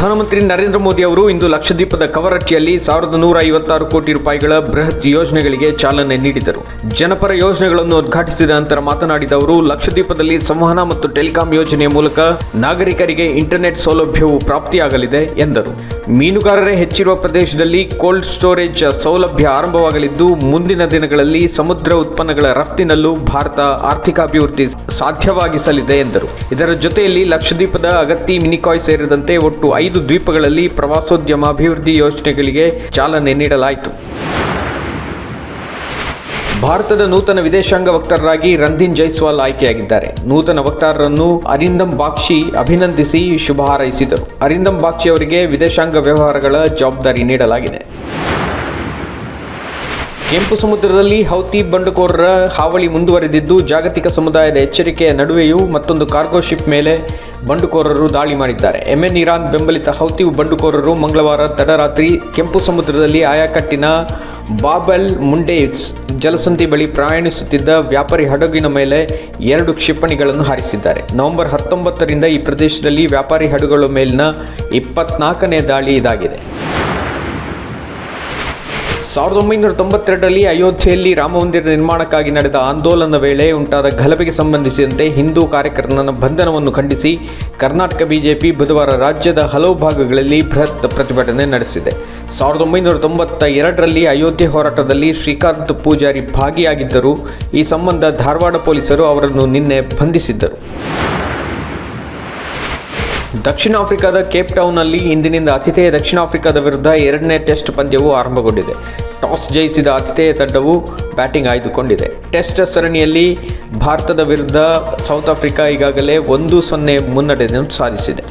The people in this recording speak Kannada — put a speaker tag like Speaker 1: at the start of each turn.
Speaker 1: ಪ್ರಧಾನಮಂತ್ರಿ ನರೇಂದ್ರ ಮೋದಿ ಅವರು ಇಂದು ಲಕ್ಷದ್ವೀಪದ ಕವರಟ್ಟಿಯಲ್ಲಿ 1156 ಕೋಟಿ ರೂಪಾಯಿಗಳ ಬೃಹತ್ ಯೋಜನೆಗಳಿಗೆ ಚಾಲನೆ ನೀಡಿದರು. ಜನಪರ ಯೋಜನೆಗಳನ್ನು ಉದ್ಘಾಟಿಸಿದ ನಂತರ ಮಾತನಾಡಿದ ಅವರು, ಲಕ್ಷದ್ವೀಪದಲ್ಲಿ ಸಂವಹನ ಮತ್ತು ಟೆಲಿಕಾಂ ಯೋಜನೆಯ ಮೂಲಕ ನಾಗರಿಕರಿಗೆ ಇಂಟರ್ನೆಟ್ ಸೌಲಭ್ಯವು ಪ್ರಾಪ್ತಿಯಾಗಲಿದೆ ಎಂದರು. ಮೀನುಗಾರರೇ ಹೆಚ್ಚಿರುವ ಪ್ರದೇಶದಲ್ಲಿ ಕೋಲ್ಡ್ ಸ್ಟೋರೇಜ್ ಸೌಲಭ್ಯ ಆರಂಭವಾಗಲಿದ್ದು, ಮುಂದಿನ ದಿನಗಳಲ್ಲಿ ಸಮುದ್ರ ಉತ್ಪನ್ನಗಳ ರಫ್ತಿನಲ್ಲೂ ಭಾರತ ಆರ್ಥಿಕಾಭಿವೃದ್ಧಿ ಸಾಧ್ಯವಾಗಿಸಲಿದೆ ಎಂದರು. ಇದರ ಜೊತೆಯಲ್ಲಿ ಲಕ್ಷದ್ವೀಪದ ಅಗತ್ತಿ, ಮಿನಿಕಾಯ್ ಸೇರಿದಂತೆ ಒಟ್ಟು 5 ದ್ವೀಪಗಳಲ್ಲಿ ಪ್ರವಾಸೋದ್ಯಮ ಅಭಿವೃದ್ಧಿ ಯೋಜನೆಗಳಿಗೆ ಚಾಲನೆ ನೀಡಲಾಯಿತು. ಭಾರತದ ನೂತನ ವಿದೇಶಾಂಗ ವಕ್ತಾರರಾಗಿ ರಣಧೀರ್ ಜೈಸ್ವಾಲ್ ಆಯ್ಕೆಯಾಗಿದ್ದಾರೆ. ನೂತನ ವಕ್ತಾರರನ್ನು ಅರಿಂದಮ್ ಬಾಗ್ಚಿ ಅಭಿನಂದಿಸಿ ಶುಭ ಹಾರೈಸಿದರು. ಅರಿಂದಮ್ ಬಾಗ್ಚಿ ಅವರಿಗೆ ವಿದೇಶಾಂಗ ವ್ಯವಹಾರಗಳ ಜವಾಬ್ದಾರಿ ನೀಡಲಾಗಿದೆ. ಕೆಂಪು ಸಮುದ್ರದಲ್ಲಿ ಹೌತಿ ಬಂಡುಕೋರರ ಹಾವಳಿ ಮುಂದುವರೆದಿದ್ದು, ಜಾಗತಿಕ ಸಮುದಾಯದ ಎಚ್ಚರಿಕೆಯ ನಡುವೆಯೂ ಮತ್ತೊಂದು ಕಾರ್ಗೋ ಶಿಪ್ ಮೇಲೆ ಬಂಡುಕೋರರು ದಾಳಿ ಮಾಡಿದ್ದಾರೆ. ಯೆಮೆನ್ ಇರಾನ್ ಬೆಂಬಲಿತ ಹೌತಿ ಬಂಡುಕೋರರು ಮಂಗಳವಾರ ತಡರಾತ್ರಿ ಕೆಂಪು ಸಮುದ್ರದಲ್ಲಿ ಆಯಾಕಟ್ಟಿನ ಬಾಬ್ ಎಲ್ ಮುಂಡೇಯ್ಸ್ ಜಲಸಂಧಿ ಬಳಿ ಪ್ರಯಾಣಿಸುತ್ತಿದ್ದ ವ್ಯಾಪಾರಿ ಹಡಗಿನ ಮೇಲೆ 2 ಕ್ಷಿಪಣಿಗಳನ್ನು ಹಾರಿಸಿದ್ದಾರೆ. ನವೆಂಬರ್ 19ರಿಂದ ಈ ಪ್ರದೇಶದಲ್ಲಿ ವ್ಯಾಪಾರಿ ಹಡಗುಗಳ ಮೇಲಿನ 24ನೇ ದಾಳಿ ಇದಾಗಿದೆ. 1992ರಲ್ಲಿ ಅಯೋಧ್ಯೆಯಲ್ಲಿ ರಾಮಮಂದಿರ ನಿರ್ಮಾಣಕ್ಕಾಗಿ ನಡೆದ ಆಂದೋಲನದ ವೇಳೆ ಉಂಟಾದ ಗಲಭೆಗೆ ಸಂಬಂಧಿಸಿದಂತೆ ಹಿಂದೂ ಕಾರ್ಯಕರ್ತನ ಬಂಧನವನ್ನು ಖಂಡಿಸಿ ಕರ್ನಾಟಕ ಬಿಜೆಪಿ ಬುಧವಾರ ರಾಜ್ಯದ ಹಲವು ಭಾಗಗಳಲ್ಲಿ ಬೃಹತ್ ಪ್ರತಿಭಟನೆ ನಡೆಸಿದೆ. 1992ರಲ್ಲಿ ಅಯೋಧ್ಯೆ ಹೋರಾಟದಲ್ಲಿ ಶ್ರೀಕಾಂತ್ ಪೂಜಾರಿ ಭಾಗಿಯಾಗಿದ್ದರು. ಈ ಸಂಬಂಧ ಧಾರವಾಡ ಪೊಲೀಸರು ಅವರನ್ನು ನಿನ್ನೆ ಬಂಧಿಸಿದ್ದರು. ದಕ್ಷಿಣ ಆಫ್ರಿಕಾದ ಕೇಪ್ ಟೌನ್ನಲ್ಲಿ ಇಂದಿನಿಂದ ಆತಿಥೇಯ ದಕ್ಷಿಣ ಆಫ್ರಿಕಾದ ವಿರುದ್ಧ 2ನೇ ಟೆಸ್ಟ್ ಪಂದ್ಯವು ಆರಂಭಗೊಂಡಿದೆ. ಟಾಸ್ ಜಯಿಸಿದ ಆತಿಥೇಯ ತಂಡವು ಬ್ಯಾಟಿಂಗ್ ಆಯ್ದುಕೊಂಡಿದೆ. ಟೆಸ್ಟ್ ಸರಣಿಯಲ್ಲಿ ಭಾರತದ ವಿರುದ್ಧ ಸೌತ್ ಆಫ್ರಿಕಾ ಈಗಾಗಲೇ 1-0 ಮುನ್ನಡೆಯನ್ನು ಸಾಧಿಸಿದೆ.